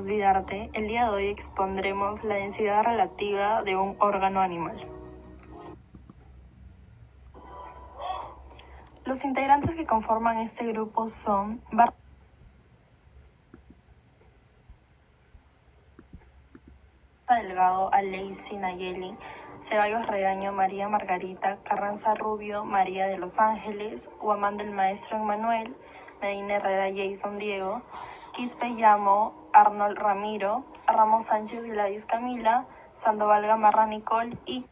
Vidarte, el día de hoy expondremos la densidad relativa de un órgano animal. Los integrantes que conforman este grupo son Delgado, Aleisi Nayeli, Ceballos Redaño, María Margarita, Carranza Rubio, María de los Ángeles, Guamán del Maestro Emmanuel, Medina Herrera Jason Diego, Quispe Llamo, Arnold Ramiro, Ramos Sánchez Gladys Camila, Sandoval Gamarra Nicole y...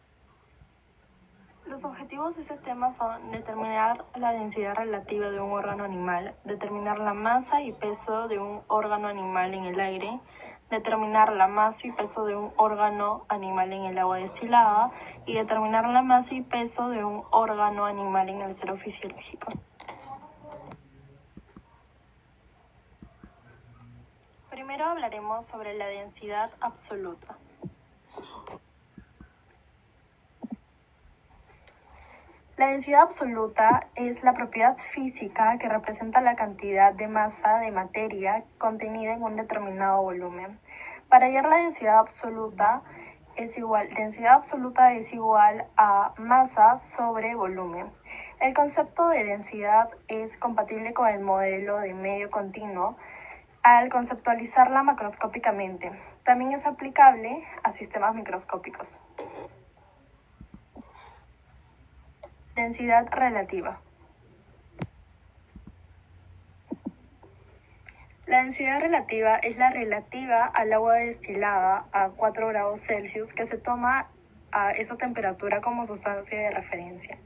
Los objetivos de este tema son determinar la densidad relativa de un órgano animal, determinar la masa y peso de un órgano animal en el aire, determinar la masa y peso de un órgano animal en el agua destilada y determinar la masa y peso de un órgano animal en el suero fisiológico. Primero hablaremos sobre la densidad absoluta. La densidad absoluta es la propiedad física que representa la cantidad de masa de materia contenida en un determinado volumen. Para hallar la densidad absoluta es igual a masa sobre volumen. El concepto de densidad es compatible con el modelo de medio continuo al conceptualizarla macroscópicamente. También es aplicable a sistemas microscópicos. Densidad relativa. La densidad relativa es la relativa al agua destilada a 4 grados Celsius que se toma a esa temperatura como sustancia de referencia.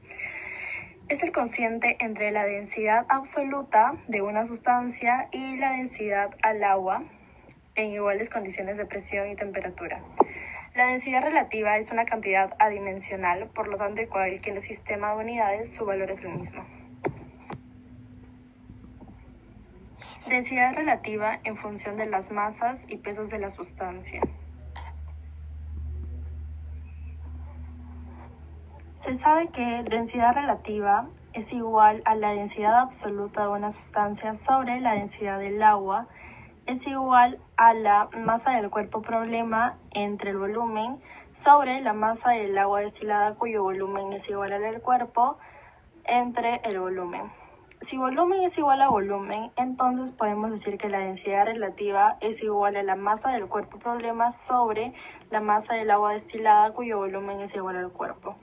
Es el cociente entre la densidad absoluta de una sustancia y la densidad al agua en iguales condiciones de presión y temperatura. La densidad relativa es una cantidad adimensional, por lo tanto, en cualquier sistema de unidades su valor es el mismo. Densidad relativa en función de las masas y pesos de la sustancia. Se sabe que densidad relativa es igual a la densidad absoluta de una sustancia sobre la densidad del agua, es igual a la masa del cuerpo problema entre el volumen sobre la masa del agua destilada cuyo volumen es igual al del cuerpo entre el volumen. Si volumen es igual a volumen, entonces podemos decir que la densidad relativa es igual a la masa del cuerpo problema sobre la masa del agua destilada cuyo volumen es igual al cuerpo.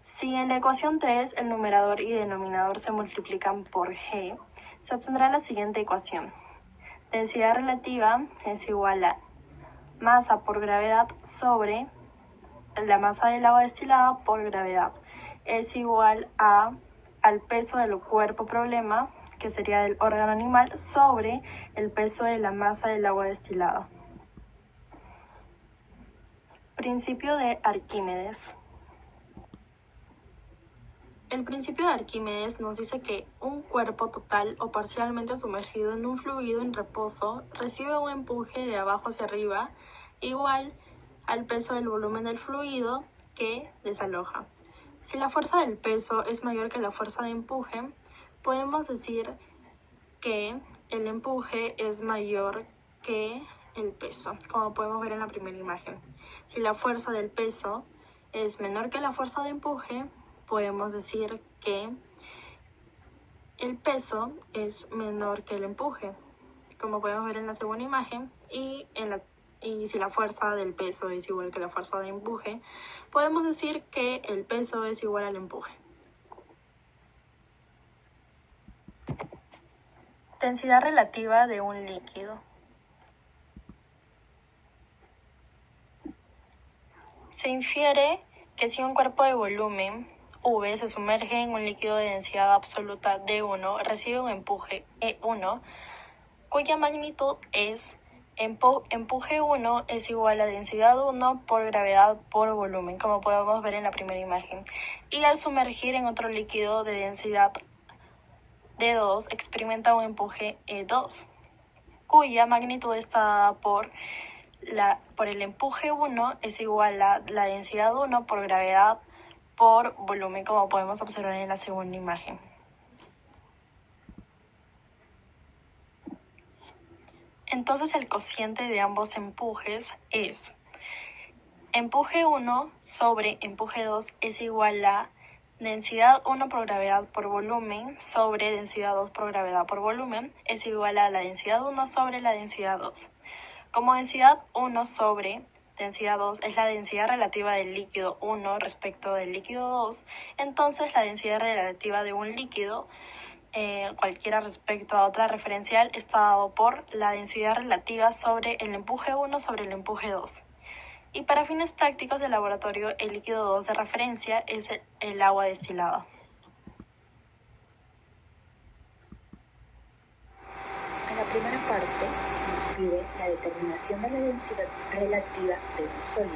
Si en la ecuación 3 el numerador y denominador se multiplican por g, se obtendrá la siguiente ecuación. Densidad relativa es igual a masa por gravedad sobre la masa del agua destilada por gravedad. Es igual al peso del cuerpo problema, que sería del órgano animal, sobre el peso de la masa del agua destilada. Principio de Arquímedes. El principio de Arquímedes nos dice que un cuerpo total o parcialmente sumergido en un fluido en reposo recibe un empuje de abajo hacia arriba igual al peso del volumen del fluido que desaloja. Si la fuerza del peso es mayor que la fuerza de empuje, podemos decir que el empuje es mayor que el peso, como podemos ver en la primera imagen. Si la fuerza del peso es menor que la fuerza de empuje, podemos decir que el peso es menor que el empuje, como podemos ver en la segunda imagen, y si la fuerza del peso es igual que la fuerza de empuje, podemos decir que el peso es igual al empuje. Densidad relativa de un líquido. Se infiere que si un cuerpo de volumen V se sumerge en un líquido de densidad absoluta D1, recibe un empuje E1, cuya magnitud es empuje 1 es igual a densidad 1 por gravedad por volumen, como podemos ver en la primera imagen. Y al sumergir en otro líquido de densidad D2, experimenta un empuje E2, cuya magnitud está dada por el empuje 1 es igual a la densidad 1 por gravedad por volumen, como podemos observar en la segunda imagen. Entonces el cociente de ambos empujes es empuje 1 sobre empuje 2 es igual a densidad 1 por gravedad por volumen sobre densidad 2 por gravedad por volumen es igual a la densidad 1 sobre la densidad 2. Como densidad 1 sobre densidad 2 es la densidad relativa del líquido 1 respecto del líquido 2, entonces la densidad relativa de un líquido cualquiera respecto a otra referencial está dado por la densidad relativa sobre el empuje 1 sobre el empuje 2. Y para fines prácticos de laboratorio, el líquido 2 de referencia es el agua destilada. En la primera parte nos pide la determinación de la densidad relativa de un sólido.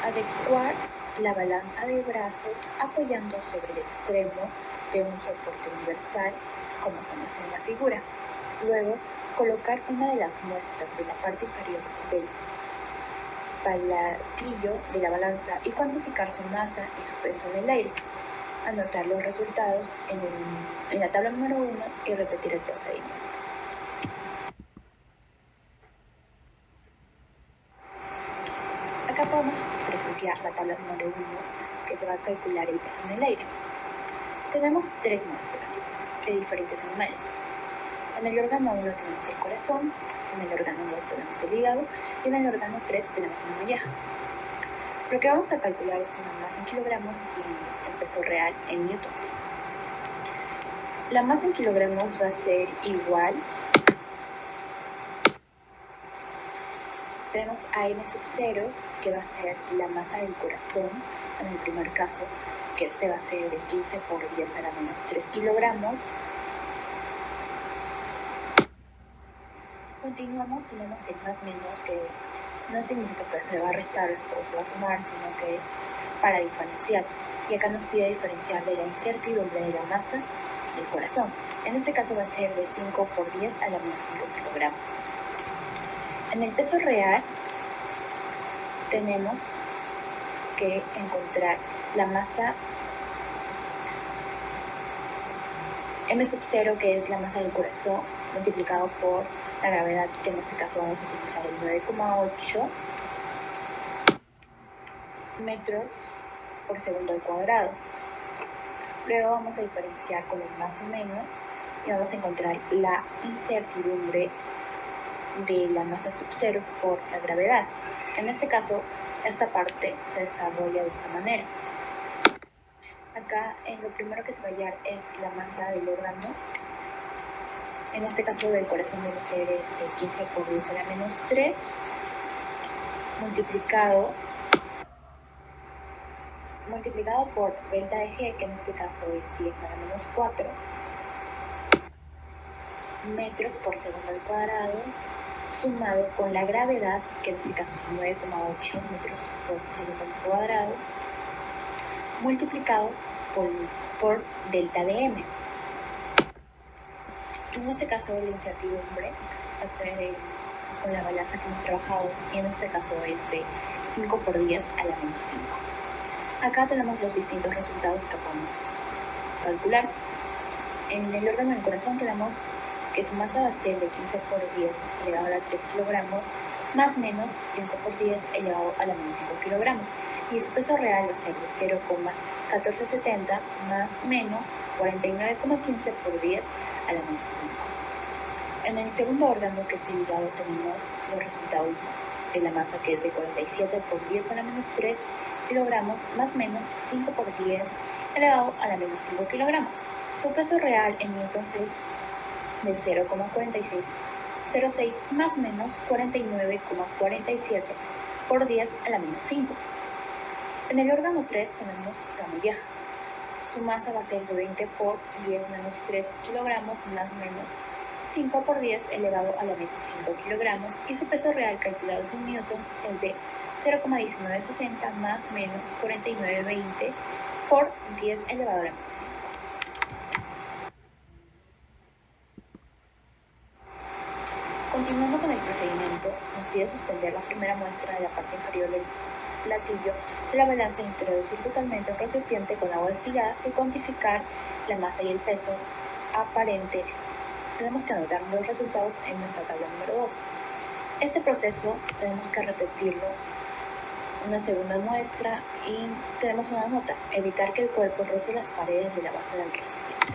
Adecuar la balanza de brazos apoyando sobre el extremo de un soporte universal, como se muestra en la figura. Luego, colocar una de las muestras de la parte inferior del platillo de la balanza y cuantificar su masa y su peso en el aire. Anotar los resultados en la tabla número 1 y repetir el procedimiento. Acá podemos presenciar la tabla número 1, que se va a calcular el peso en el aire. Tenemos 3 muestras de diferentes animales. En el órgano 1 tenemos el corazón, en el órgano 2 tenemos el hígado y en el órgano 3 tenemos una molleja. Lo que vamos a calcular es una masa en kilogramos y el peso real en newtons. La masa en kilogramos va a ser igual. Tenemos a m sub 0, que va a ser la masa del corazón, en el primer caso, que este va a ser de 15 por 10 a la menos 3 kilogramos. Continuamos, tenemos el más menos, que no significa que se va a restar o se va a sumar, sino que es para diferenciar. Y acá nos pide diferenciar de la incertidumbre de la masa del corazón. En este caso va a ser de 5 por 10 a la menos 5 kilogramos. En el peso real tenemos que encontrar la masa m sub 0, que es la masa del corazón, multiplicado por la gravedad, que en este caso vamos a utilizar el 9,8 metros por segundo al cuadrado. Luego vamos a diferenciar con el más o menos y vamos a encontrar la incertidumbre de la masa sub 0 por la gravedad. En este caso, esta parte se desarrolla de esta manera. Acá lo primero que se va a hallar es la masa del órgano. En este caso del corazón debe ser 15 por 10 a la menos 3 multiplicado por delta de G, que en este caso es 10 a la menos 4 metros por segundo al cuadrado, sumado con la gravedad, que en este caso es 9,8 metros por segundo al cuadrado, multiplicado por delta de M. En este caso la incertidumbre va a ser con la balanza que hemos trabajado, y en este caso es de 5 por 10 a la menos 5. Acá tenemos los distintos resultados que podemos calcular. En el órgano del corazón tenemos que su masa va a ser de 15 por 10 elevado a la 3 kilogramos, más menos 5 por 10 elevado a la menos 5 kilogramos. Y su peso real va a ser de 0,1470 más menos 49,15 por 10 a la menos 5. En el segundo órgano, que es el hígado, tenemos los resultados de la masa, que es de 47 por 10 a la menos 3 kilogramos, más menos 5 por 10 elevado a la menos 5 kilogramos. Su peso real en newtons es de 0,4606 más menos 49,47 por 10 a la menos 5. En el órgano 3 tenemos la molleja. Su masa va a ser de 20 por 10 menos 3 kilogramos, más menos 5 por 10 elevado a la menos 5 kilogramos, y su peso real calculado en newtons es de 0,1960 más menos 49,20 por 10 elevado a la menos 5. Continuando con el procedimiento, nos pide suspender la primera muestra de la parte inferior del platillo de la balanza e introducir totalmente un recipiente con agua destilada y cuantificar la masa y el peso aparente. Tenemos que anotar los resultados en nuestra tabla número 2. Este proceso tenemos que repetirlo una segunda muestra y tenemos una nota: evitar que el cuerpo roce las paredes de la base del recipiente.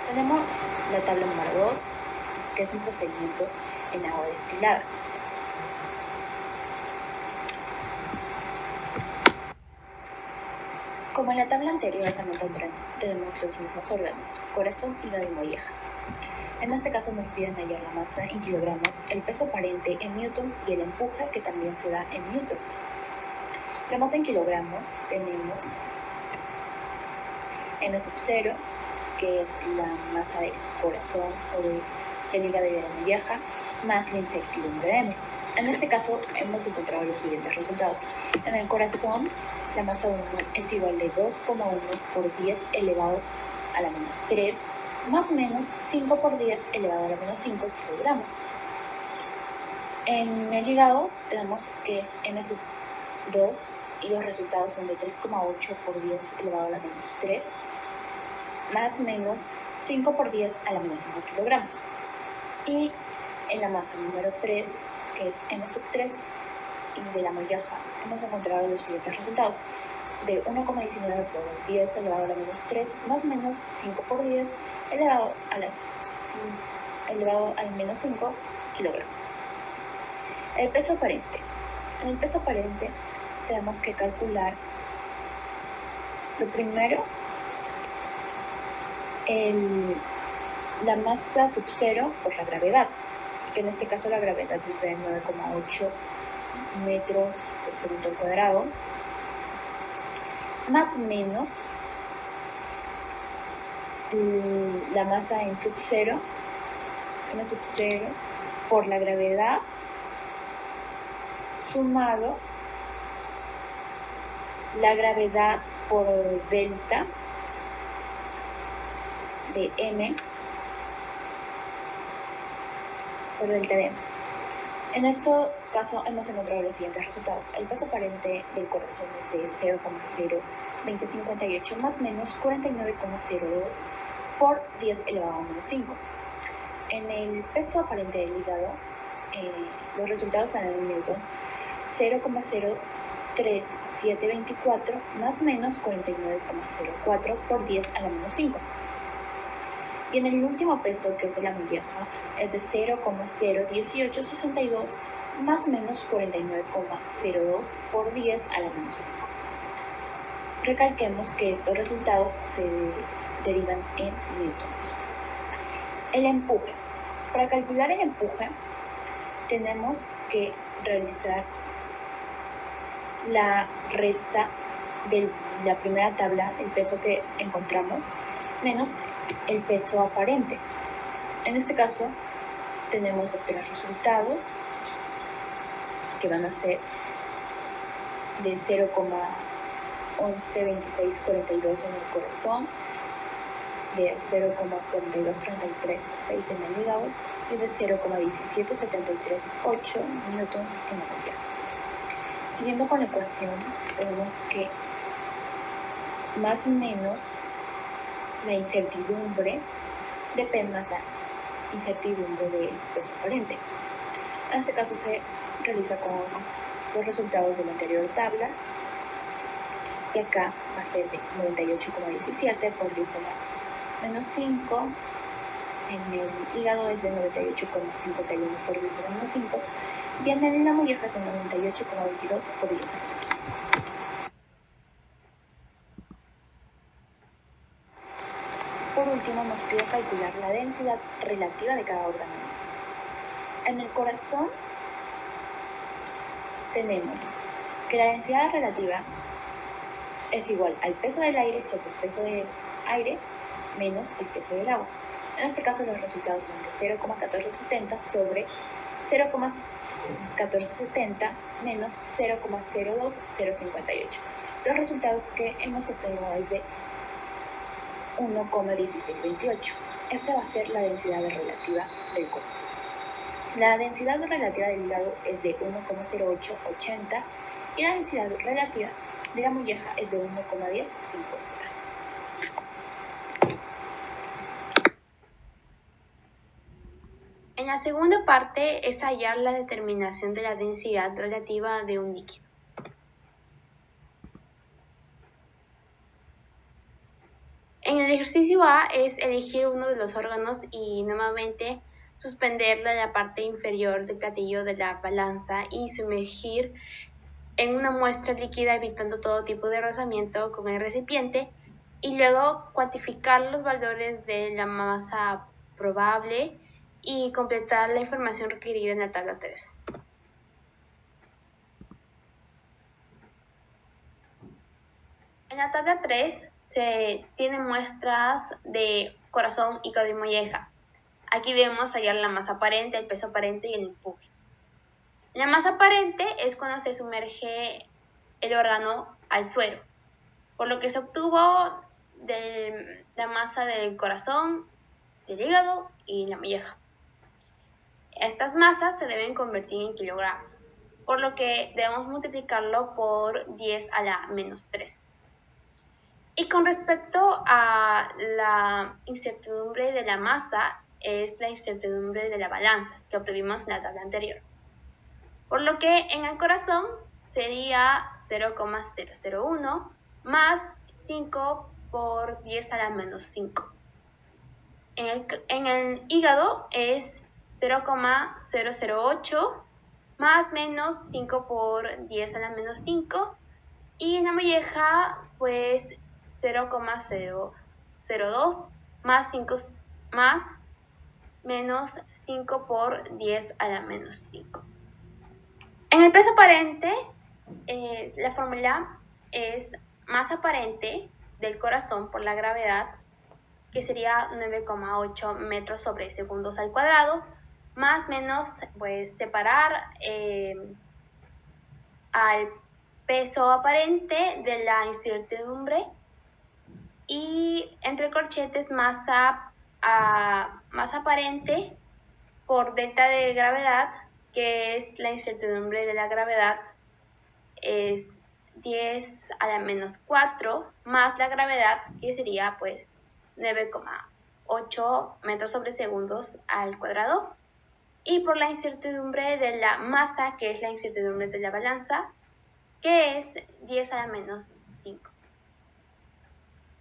Tenemos la tabla número 2, que es un procedimiento en agua destilada. Como en la tabla anterior, también tenemos los mismos órganos: corazón, hígado y molleja. En este caso nos piden hallar la masa en kilogramos, el peso aparente en newtons y el empuje, que también se da en newtons. La masa en kilogramos tenemos m sub 0, que es la masa del corazón o del hígado y de la molleja, más la incertidumbre de m. En este caso hemos encontrado los siguientes resultados. En el corazón, la masa 1 es igual de 2,1 por 10 elevado a la menos 3, más o menos 5 por 10 elevado a la menos 5 kilogramos. En el hígado tenemos que es m sub 2 y los resultados son de 3,8 por 10 elevado a la menos 3, más o menos 5 por 10 a la menos 5 kilogramos. Y en la masa número 3, que es m sub 3, y de la molleja, hemos encontrado los siguientes resultados: de 1,19 por 10 elevado a la menos 3, más o menos 5 por 10 elevado al menos 5 kilogramos. El peso aparente. En el peso aparente tenemos que calcular, lo primero, la masa sub 0 por la gravedad, que en este caso la gravedad es de 9,8 metros por segundo al cuadrado, más menos la masa en sub 0, m sub 0, por la gravedad, sumado la gravedad por delta de m por delta de m. En este caso hemos encontrado los siguientes resultados. El peso aparente del corazón es de 0,02058 más menos 49,02 por 10 elevado a menos 5. En el peso aparente del hígado, los resultados son en newtons: 0,03724 más menos 49,04 por 10 a la menos 5. Y en el último peso, que es de la molleja, es de 0,01862 más menos 49,02 por 10 a la menos 5. Recalquemos que estos resultados se derivan en newtons. El empuje. Para calcular el empuje tenemos que realizar la resta de la primera tabla, el peso que encontramos, menos el peso aparente. En este caso tenemos los tres resultados, que van a ser de 0,112642 en el corazón, de 0,42336 en el hígado y de 0,17738 newtons en la molleja. Siguiendo con la ecuación, tenemos que más o menos la incertidumbre depende más la incertidumbre del peso aparente. En este caso se realiza con los resultados de la anterior tabla, y acá va a ser de 98,17 por 10 a la menos 5. En el hígado es de 98,51 por 10 a la menos 5, y en la molleja es de 98,22 por 10 a la menos 5. Por último, nos pide calcular la densidad relativa de cada órgano. En el corazón tenemos que la densidad relativa es igual al peso del aire sobre el peso del aire menos el peso del agua. En este caso los resultados son de 0,1470 sobre 0,1470 menos 0,02058. Los resultados que hemos obtenido es de 1,1628. Esta va a ser la densidad relativa del corazón. La densidad relativa del hígado es de 1,0880 y la densidad relativa de la molleja es de 1,1050. En la segunda parte es hallar la determinación de la densidad relativa de un líquido. En el ejercicio A es elegir uno de los órganos y nuevamente suspenderla en la parte inferior del platillo de la balanza y sumergir en una muestra líquida evitando todo tipo de rozamiento con el recipiente y luego cuantificar los valores de la masa probable y completar la información requerida en la tabla 3. En la tabla 3 se tienen muestras de corazón, hígado y molleja. Aquí debemos hallar la masa aparente, el peso aparente y el empuje. La masa aparente es cuando se sumerge el órgano al suero, por lo que se obtuvo de la masa del corazón, del hígado y la molleja. Estas masas se deben convertir en kilogramos, por lo que debemos multiplicarlo por 10 a la menos 3. Y con respecto a la incertidumbre de la masa, es la incertidumbre de la balanza que obtuvimos en la tabla anterior. Por lo que en el corazón sería 0,001 más 5 por 10 a la menos 5. En el hígado es 0,008 más menos 5 por 10 a la menos 5. Y en la molleja, pues 0,002 más 5 más menos 5 por 10 a la menos 5. En el peso aparente, la fórmula es masa aparente del corazón por la gravedad, que sería 9,8 metros sobre segundos al cuadrado, más menos, pues separar al peso aparente de la incertidumbre y entre corchetes masa aparente por delta de gravedad, que es la incertidumbre de la gravedad, es 10 a la menos 4 más la gravedad, que sería pues 9,8 metros sobre segundos al cuadrado, y por la incertidumbre de la masa, que es la incertidumbre de la balanza, que es 10 a la menos 5.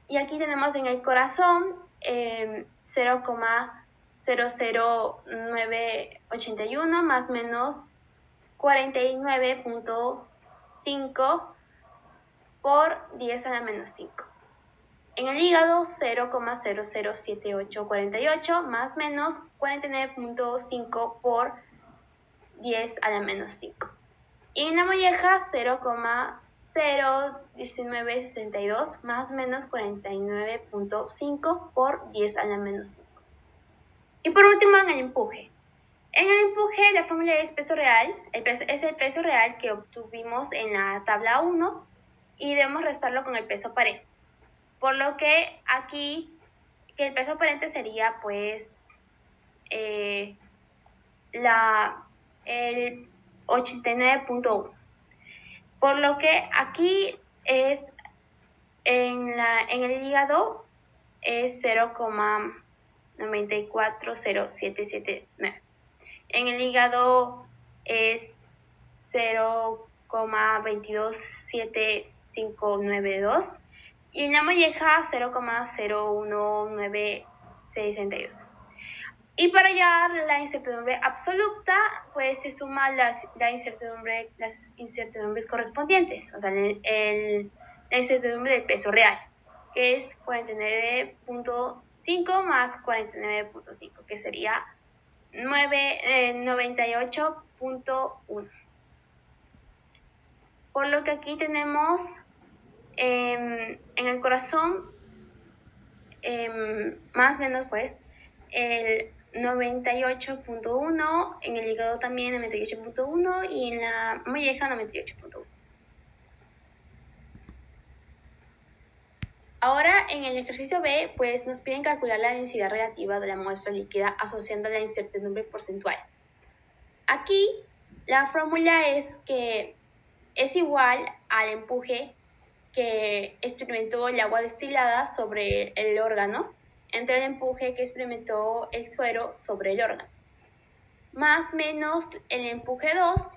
Y aquí tenemos en el corazón 0,00981 más menos 49.5 por 10 a la menos 5. En el hígado 0,007848 más menos 49.5 por 10 a la menos 5. Y en la molleja 0,01962 más menos 49.5 por 10 a la menos 5. Y por último, en el empuje. En el empuje la fórmula es peso real, es el peso real que obtuvimos en la tabla 1 y debemos restarlo con el peso aparente. Por lo que aquí que el peso aparente sería pues el 89.1. Por lo que aquí es en el hígado es 0,94079. En el hígado es 0,22752 y en la molleja 0,01962. Y para hallar la incertidumbre absoluta, pues se suma las incertidumbres correspondientes, o sea, la incertidumbre del peso real, que es 49.5 más 49.5, que sería 98.1. Por lo que aquí tenemos en el corazón más o menos pues el 98.1, en el hígado también 98.1 y en la molleja 98.1. Ahora en el ejercicio B pues nos piden calcular la densidad relativa de la muestra líquida asociando la incertidumbre porcentual. Aquí la fórmula es que es igual al empuje que experimentó el agua destilada sobre el órgano entre el empuje que experimentó el suero sobre el órgano, más menos el empuje 2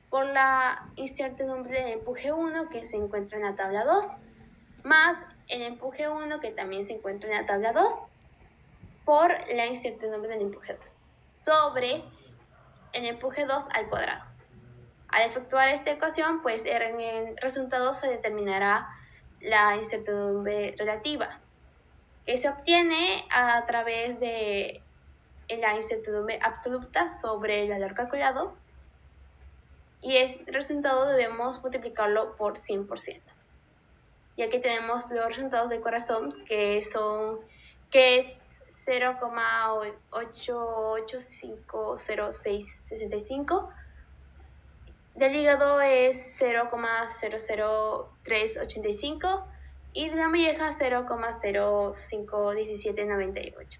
por la incertidumbre del empuje 1 que se encuentra en la tabla 2, más el empuje 1 que también se encuentra en la tabla 2 por la incertidumbre del empuje 2 sobre el empuje 2 al cuadrado. Al efectuar esta ecuación, pues en el resultado se determinará la incertidumbre relativa, que se obtiene a través de la incertidumbre absoluta sobre el valor calculado, y este resultado debemos multiplicarlo por 100%. Y aquí tenemos los resultados del corazón, que es 0,885065, del hígado es 0,00385 y de la molleja 0,051798.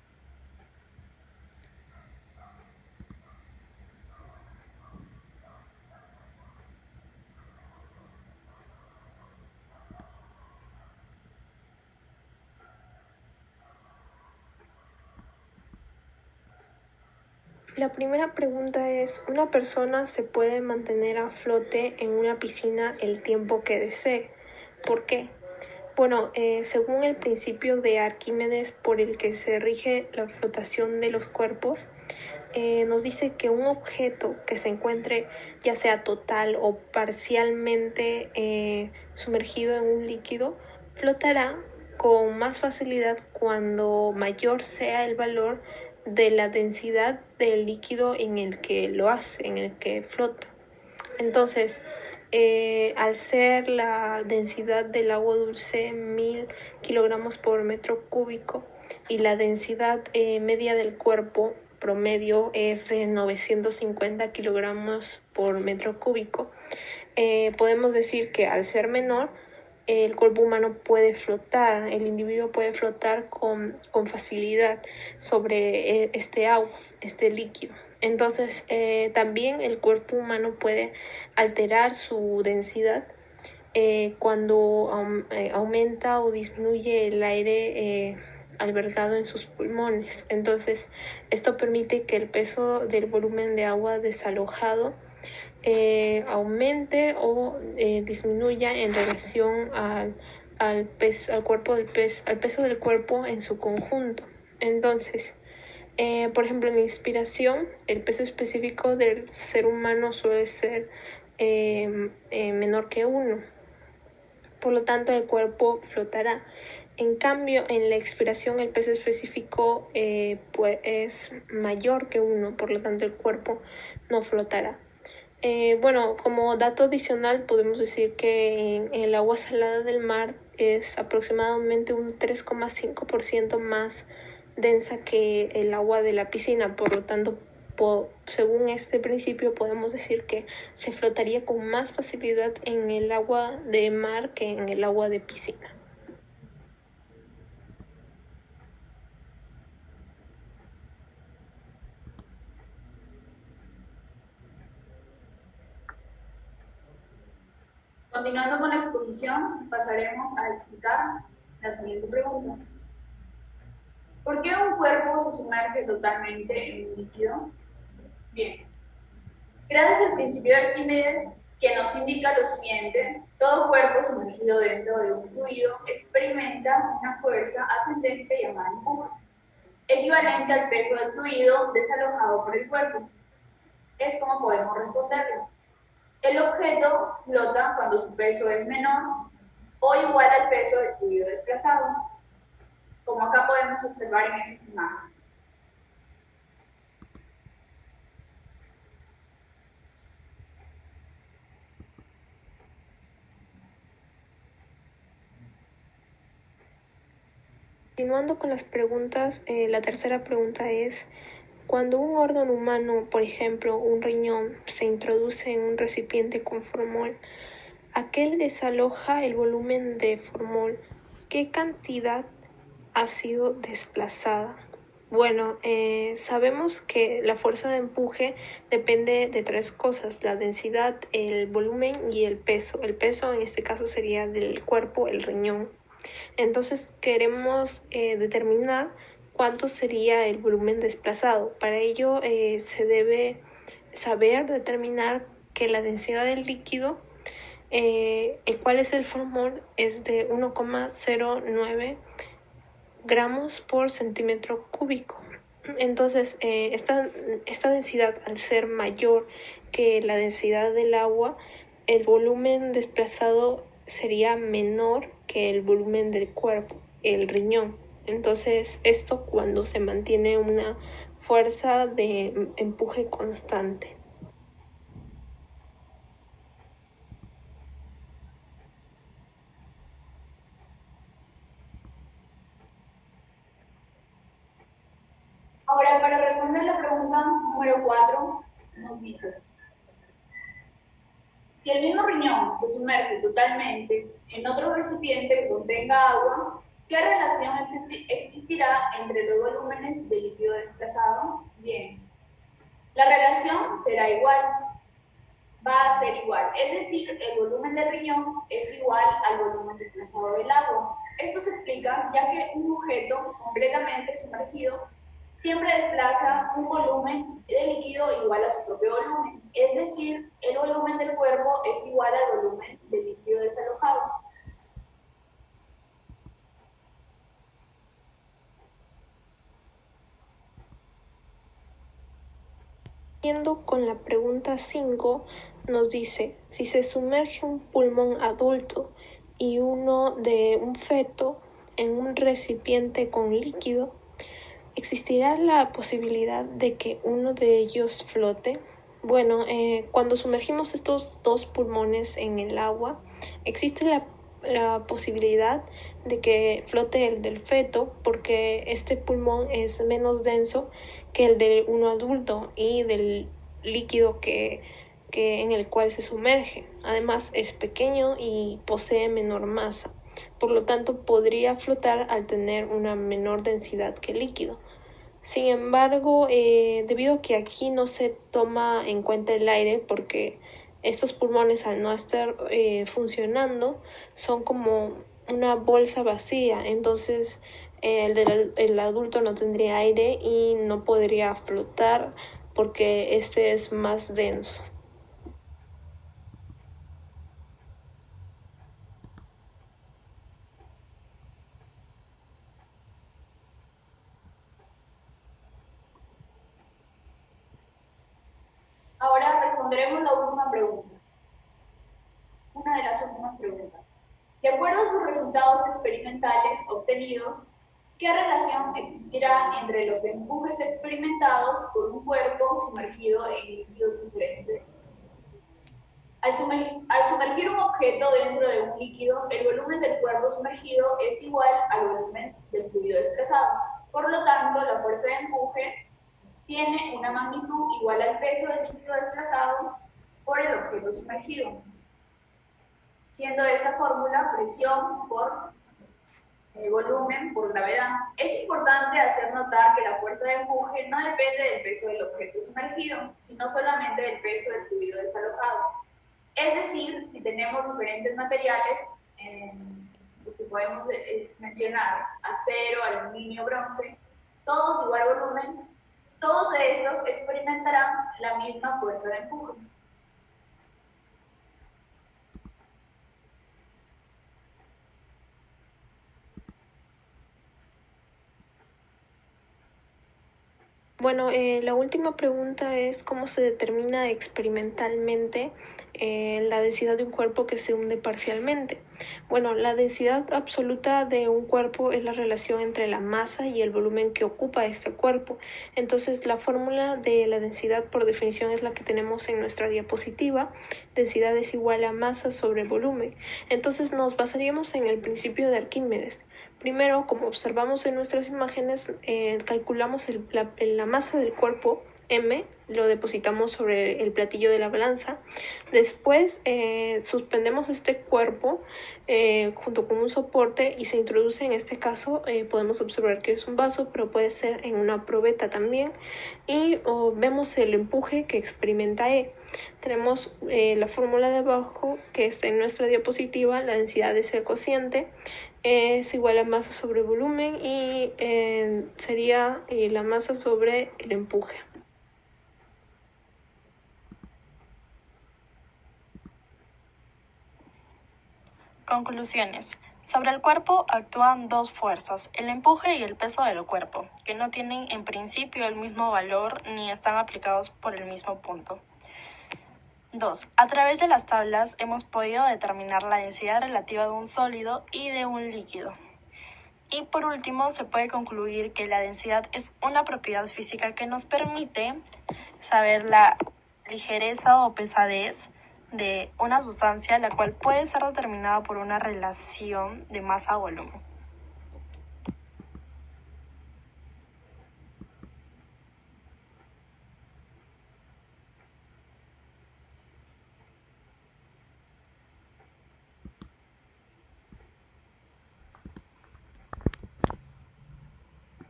La primera pregunta es, ¿una persona se puede mantener a flote en una piscina el tiempo que desee? ¿Por qué? Bueno, según el principio de Arquímedes por el que se rige la flotación de los cuerpos, nos dice que un objeto que se encuentre ya sea total o parcialmente sumergido en un líquido flotará con más facilidad cuando mayor sea el valor de la densidad del líquido en el que lo hace, en el que flota. Entonces, al ser la densidad del agua dulce 1000 kilogramos por metro cúbico y la densidad media del cuerpo promedio es de 950 kilogramos por metro cúbico, podemos decir que al ser menor, el cuerpo humano puede flotar, el individuo puede flotar con facilidad sobre este agua, este líquido. Entonces, también el cuerpo humano puede alterar su densidad cuando aumenta o disminuye el aire albergado en sus pulmones. Entonces, esto permite que el peso del volumen de agua desalojado aumente o disminuya en relación al peso del cuerpo en su conjunto. Entonces, por ejemplo, en la inspiración, el peso específico del ser humano suele ser menor que 1. Por lo tanto, el cuerpo flotará. En cambio, en la expiración, el peso específico pues es mayor que 1, por lo tanto, el cuerpo no flotará. Bueno, como dato adicional podemos decir que en el agua salada del mar es aproximadamente un 3,5% más densa que el agua de la piscina. Por lo tanto, según este principio podemos decir que se flotaría con más facilidad en el agua de mar que en el agua de piscina. Continuando con la exposición, pasaremos a explicar la siguiente pregunta. ¿Por qué un cuerpo se sumerge totalmente en un líquido? Bien, gracias al principio de Arquímedes, que nos indica lo siguiente: todo cuerpo sumergido dentro de un fluido experimenta una fuerza ascendente llamada empuje, equivalente al peso del fluido desalojado por el cuerpo. Es como podemos responderlo. El objeto flota cuando su peso es menor o igual al peso del fluido desplazado, como acá podemos observar en esas imágenes. Continuando con las preguntas, la tercera pregunta es: cuando un órgano humano, por ejemplo un riñón, se introduce en un recipiente con formol, aquel desaloja el volumen de formol. ¿Qué cantidad ha sido desplazada? Bueno, sabemos que la fuerza de empuje depende de tres cosas: la densidad, el volumen y el peso. El peso en este caso sería del cuerpo, el riñón. Entonces queremos determinar cuánto sería el volumen desplazado. Para ello se debe saber determinar que la densidad del líquido, el cual es el formol, es de 1,09 gramos por centímetro cúbico. Entonces, esta densidad, al ser mayor que la densidad del agua, el volumen desplazado sería menor que el volumen del cuerpo, el riñón. Entonces, esto cuando se mantiene una fuerza de empuje constante. Ahora, para responder la pregunta número 4, nos dice: si el mismo riñón se sumerge totalmente en otro recipiente que contenga agua, ¿qué relación existirá entre los volúmenes de líquido desplazado? Bien, la relación será igual, va a ser igual, es decir, el volumen del riñón es igual al volumen desplazado del agua. Esto se explica ya que un objeto completamente sumergido siempre desplaza un volumen de líquido igual a su propio volumen, es decir, el volumen del cuerpo es igual al volumen del líquido desalojado. Siguiendo con la pregunta 5, nos dice: si se sumerge un pulmón adulto y uno de un feto en un recipiente con líquido, ¿existirá la posibilidad de que uno de ellos flote? Bueno, cuando sumergimos estos dos pulmones en el agua, existe la posibilidad de que flote el del feto, porque este pulmón es menos denso que el de uno adulto y del líquido que en el cual se sumerge. Además, es pequeño y posee menor masa. Por lo tanto, podría flotar al tener una menor densidad que el líquido. Sin embargo, debido a que aquí no se toma en cuenta el aire, porque estos pulmones, al no estar funcionando, son como una bolsa vacía. Entonces el adulto no tendría aire y no podría flotar porque este es más denso. Ahora responderemos la última pregunta. Una de las últimas preguntas. De acuerdo a sus resultados experimentales obtenidos, ¿qué relación existirá entre los empujes experimentados por un cuerpo sumergido en líquidos diferentes? Al sumergir un objeto dentro de un líquido, el volumen del cuerpo sumergido es igual al volumen del fluido desplazado. Por lo tanto, la fuerza de empuje tiene una magnitud igual al peso del líquido desplazado por el objeto sumergido, siendo esta fórmula presión por volumen por gravedad. Es importante hacer notar que la fuerza de empuje no depende del peso del objeto sumergido, sino solamente del peso del fluido desalojado. Es decir, si tenemos diferentes materiales, los que podemos mencionar, acero, aluminio, bronce, todos de igual volumen, todos estos experimentarán la misma fuerza de empuje. Bueno, la última pregunta es: ¿cómo se determina experimentalmente la densidad de un cuerpo que se hunde parcialmente? Bueno, la densidad absoluta de un cuerpo es la relación entre la masa y el volumen que ocupa este cuerpo. Entonces, la fórmula de la densidad por definición es la que tenemos en nuestra diapositiva. Densidad es igual a masa sobre volumen. Entonces, nos basaríamos en el principio de Arquímedes. Primero, como observamos en nuestras imágenes, calculamos la masa del cuerpo M, lo depositamos sobre el platillo de la balanza. Después suspendemos este cuerpo junto con un soporte y se introduce, en este caso podemos observar que es un vaso, pero puede ser en una probeta también, y vemos el empuje que experimenta E. Tenemos la fórmula de abajo que está en nuestra diapositiva. La densidad de ese cociente es igual a masa sobre volumen y sería la masa sobre el empuje. Conclusiones. Sobre el cuerpo actúan dos fuerzas, el empuje y el peso del cuerpo, que no tienen en principio el mismo valor ni están aplicados por el mismo punto. 2. A través de las tablas hemos podido determinar la densidad relativa de un sólido y de un líquido. Y por último, se puede concluir que la densidad es una propiedad física que nos permite saber la ligereza o pesadez de una sustancia, la cual puede ser determinada por una relación de masa-volumen.